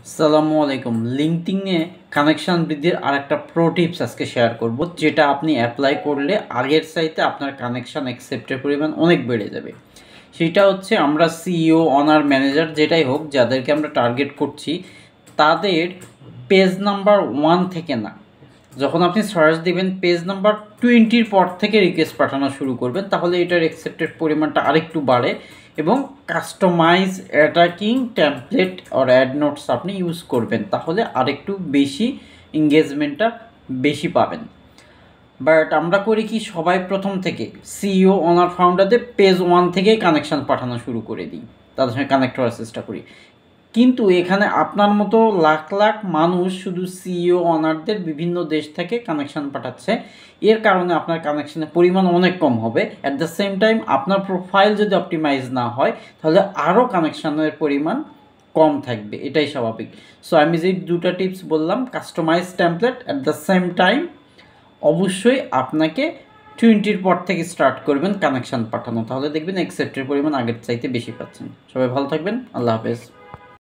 আসসালামু আলাইকুম। লিঙ্কডইনে কানেকশন বৃদ্ধির আরেকটা প্রো টিপস আজকে শেয়ার করব, যেটা আপনি অ্যাপ্লাই করলে আগের চাইতে আপনার কানেকশন অ্যাকসেপ্টের পরিমাণ অনেক বেড়ে যাবে। সেটা হচ্ছে আমরা সিইও, অনার, ম্যানেজার যেটাই হোক, যাদেরকে আমরা টার্গেট করছি তাদের পেজ নাম্বার 1 থেকে না, যখন আপনি সার্চ দিবেন পেজ নাম্বার 20-র পর থেকে রিকোয়েস্ট পাঠানো শুরু করবেন, তাহলে এটার অ্যাকসেপ্টেড পরিমাণটা আরেকটু বাড়ে এবং customize attacking template or add notes আপনি ইউজ করবেন, তাহলে আরেকটু বেশি এঙ্গেজমেন্টটা বেশি পাবেন। বাট আমরা করি কি, সবাই প্রথম থেকে সিইও, অনার, ফাউন্ডারদের পেজ 1 থেকেই কানেকশান পাঠানো শুরু করে দিই, তাদের সঙ্গে কানেক্ট হওয়ার চেষ্টা করি। কিন্তু এখানে আপনার মতো লাখ লাখ মানুষ শুধু সিইও, অনারদের বিভিন্ন দেশ থেকে কানেকশান পাঠাচ্ছে, এর কারণে আপনার কানেকশানের পরিমাণ অনেক কম হবে। অ্যাট দ্য সেম টাইম আপনার প্রোফাইল যদি অপটিমাইজ না হয়, তাহলে আরও কানেকশানের পরিমাণ কম থাকবে, এটাই স্বাভাবিক। সো আমি যে দুটা টিপস বললাম, customize template, at the same time অবশ্যই আপনাকে 20-র পর থেকে স্টার্ট করবেন কানেকশান পাঠানো, তাহলে দেখবেন অ্যাকসেপ্টের পরিমাণ আগের চাইতে বেশি পাচ্ছেন। সবাই ভালো থাকবেন, আল্লাহ হাফেজ।